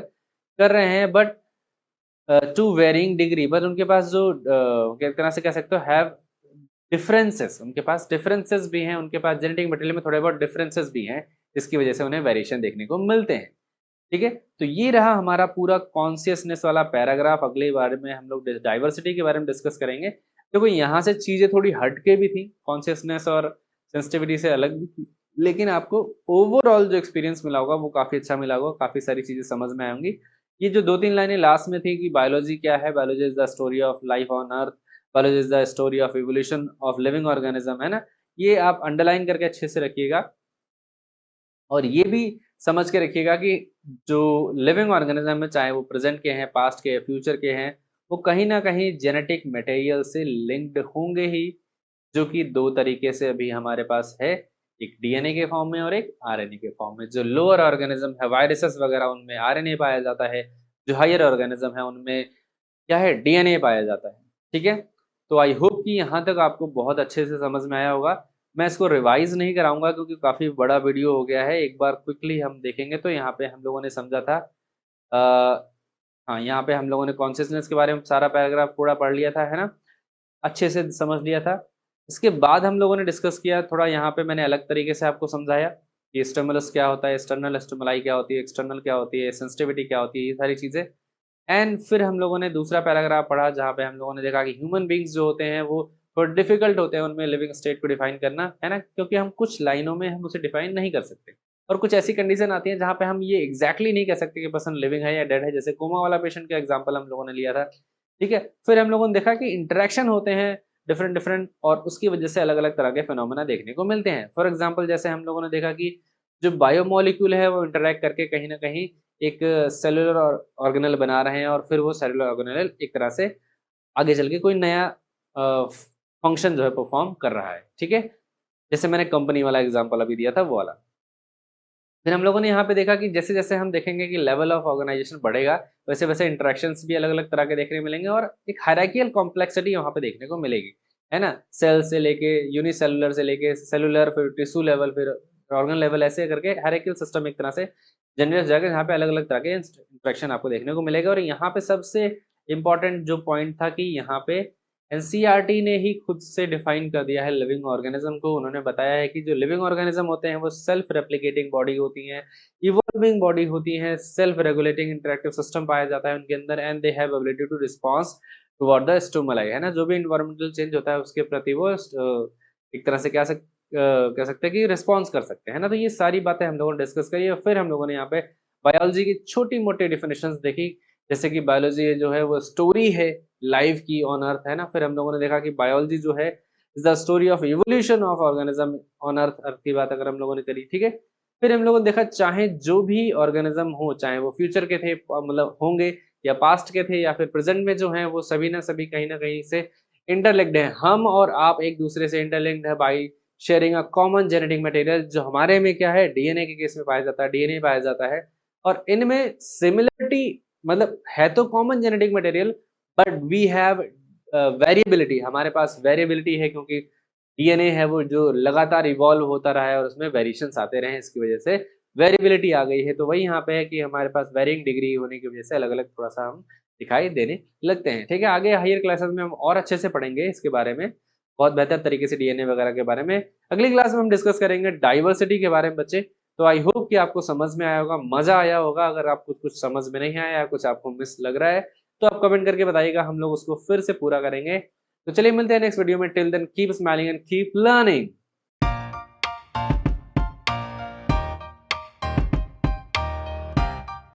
कर रहे हैं। But to varying degree, but उनके पास जो एक तरह से कह सकते हो हैव डिफरेंसेस, उनके पास डिफरेंसेस भी हैं, उनके पास जेनेटिक मटेरियल में थोड़े बहुत डिफरेंसेस भी हैं, जिसकी वजह से उन्हें वेरिएशन देखने को मिलते हैं। ठीक है, तो ये रहा हमारा पूरा कॉन्शियसनेस वाला पैराग्राफ। अगले बारे में हम लोग डाइवर्सिटी के बारे में डिस्कस करेंगे। देखो यहाँ से चीजें थोड़ी हटके भी थी, कॉन्शियसनेस और सेंसिटिविटी से अलग भी थी, लेकिन आपको ओवरऑल जो एक्सपीरियंस मिला होगा वो काफी अच्छा मिला होगा, काफी सारी चीजें समझ में आएंगी। ये जो 2-3 लाइनें लास्ट में थी कि बायोलॉजी क्या है, biology is the story of life on earth, biology is the story of evolution of living organism, है ना, ये आप अंडरलाइन करके अच्छे से रखिएगा। और ये भी समझ के रखिएगा कि जो लिविंग ऑर्गेनिज्म है, चाहे वो प्रेजेंट के हैं, पास्ट के हैं, फ्यूचर के हैं, वो कहीं ना कहीं जेनेटिक मटेरियल से लिंक्ड होंगे ही, जो कि 2 तरीके से अभी हमारे पास है, एक डीएनए के फॉर्म में और एक आरएनए के फॉर्म में। जो लोअर ऑर्गेनिज्म है, वायरसेस वगैरह, उनमें आरएनए पाया जाता है। जो हायर ऑर्गेनिज्म है उनमें क्या है? डीएनए पाया जाता है। ठीक है, तो आई होप कि यहाँ तक आपको बहुत अच्छे से समझ में आया होगा। मैं इसको रिवाइज नहीं कराऊंगा क्योंकि काफी बड़ा वीडियो हो गया है, एक बार क्विकली हम देखेंगे। तो यहाँ पे हम लोगों ने समझा था, हाँ, यहाँ पे हम लोगों ने कॉन्शियसनेस के बारे में सारा पैराग्राफ पूरा पढ़ लिया था, है ना, अच्छे से समझ लिया था। इसके बाद हम लोगों ने डिस्कस किया थोड़ा, यहाँ पे मैंने अलग तरीके से आपको समझाया कि स्टिमुलस क्या होता है, एक्सटर्नल स्टिमुलाई क्या होती है, एक्सटर्नल क्या होती है, सेंसिटिविटी क्या होती है, ये सारी चीजें। एंड फिर हम लोगों ने दूसरा पैराग्राफ पढ़ा जहाँ पे हम लोगों ने देखा कि ह्यूमन बींग्स जो होते हैं वो थोड़ा डिफिकल्ट होते हैं उनमें लिविंग स्टेट को डिफाइन करना, है ना, क्योंकि हम कुछ लाइनों में हम उसे डिफाइन नहीं कर सकते। और कुछ ऐसी कंडीशन आती है जहाँ पे हम ये एग्जैक्टली नहीं कह सकते कि पर्सन लिविंग है या डेड है, जैसे कोमा वाला पेशेंट का एग्जाम्पल हम लोगों ने लिया था। ठीक है, फिर हम लोगों ने देखा कि इंटरेक्शन होते हैं डिफरेंट डिफरेंट, और उसकी वजह से अलग अलग तरह के फिनोमेना देखने को मिलते हैं। फॉर एग्जाम्पल जैसे हम लोगों ने देखा कि जो बायोमोलिक्यूल है वो इंटरेक्ट करके कहीं ना कहीं एक सेलुलर ऑर्गेनल बना रहे हैं, और फिर वो सेलुलर ऑर्गेनल एक तरह से आगे चल के कोई नया फंक्शन जो है परफॉर्म कर रहा है। ठीक है, जैसे मैंने कंपनी वाला एग्जांपल अभी दिया था वो वाला। फिर हम लोगों ने यहाँ पे देखा कि जैसे जैसे हम देखेंगे कि लेवल ऑफ ऑर्गेनाइजेशन बढ़ेगा, वैसे वैसे इंटरेक्शंस भी अलग अलग तरह के देखने को मिलेंगे और एक हायरार्कियल कॉम्प्लेक्सिटी वहाँ पे देखने को मिलेगी, है ना। सेल से लेके यूनिसेलुलर से लेके सेलुलर, फिर टिश्यू लेवल, फिर ऑर्गन लेवल, ऐसे करके हायरार्कियल सिस्टम एक तरह से जनरेट हो जाएगा, जहाँ पे अलग अलग तरह के इंटरेक्शन आपको देखने को मिलेगा। और यहाँ पे सबसे इंपॉर्टेंट जो पॉइंट था कि यहाँ पे एनसीईआरटी ने ही खुद से डिफाइन कर दिया है लिविंग ऑर्गेनिज्म को। उन्होंने बताया है कि जो लिविंग ऑर्गेनिज्म होते हैं वो सेल्फ रेप्लिकेटिंग बॉडी होती हैं, इवॉल्विंग बॉडी होती हैं, सेल्फ रेगुलेटिंग इंटरेक्टिव सिस्टम पाया जाता है उनके अंदर, and they have ability to response toward the stimuli, है ना। जो भी इन्वायरमेंटल चेंज होता है उसके प्रति वो एक तरह से कह सकते हैं कि रिस्पॉन्स कर सकते हैं ना। तो ये सारी बातें हम लोगों ने डिस्कस करी और फिर हम लोगों ने यहाँ पे बायोलॉजी की छोटी मोटी डिफिनेशंस देखी, जैसे कि बायोलॉजी जो है वो स्टोरी है लाइफ की ऑन अर्थ, है ना। फिर हम लोगों ने देखा कि बायोलॉजी जो है is the story of evolution of organism on earth, earth की बात अगर हम लोगों ने करी, ठीक है। फिर हम लोगों ने देखा चाहे जो भी ऑर्गेनिज्म हो, चाहे वो फ्यूचर के थे मतलब होंगे, या पास्ट के थे, या फिर प्रेजेंट में जो हैं, वो सभी ना कहीं से इंटरलिंक्ड है। हम और आप एक दूसरे से इंटरलिंक्ड है by sharing a common genetic material, जो हमारे में क्या है, डीएनए के केस में पाया जाता है, डीएनए पाया जाता है। और इनमें सिमिलरिटी मतलब है तो common genetic material, but we have variability, हमारे पास वेरिएबिलिटी है, क्योंकि डीएनए है वो जो लगातार इवॉल्व होता रहा है और उसमें वेरिएशंस आते रहे हैं, इसकी वजह से वेरिएबिलिटी आ गई है। तो वही यहाँ पे है कि हमारे पास वेरिंग डिग्री होने की वजह से अलग अलग थोड़ा सा हम दिखाई देने लगते हैं, ठीक है। आगे हायर क्लासेस में हम और अच्छे से पढ़ेंगे इसके बारे में, बहुत बेहतर तरीके से डीएनए वगैरह के बारे में। अगली क्लास में हम डिस्कस करेंगे डाइवर्सिटी के बारे में बच्चे। तो आई होप कि आपको समझ में आया होगा, मजा आया होगा। अगर आपको कुछ समझ में नहीं आया, कुछ आपको मिस लग रहा है, तो आप कमेंट करके बताइएगा, हम लोग उसको फिर से पूरा करेंगे। तो चलिए मिलते हैं नेक्स्ट वीडियो में। Till then keep smiling and keep learning.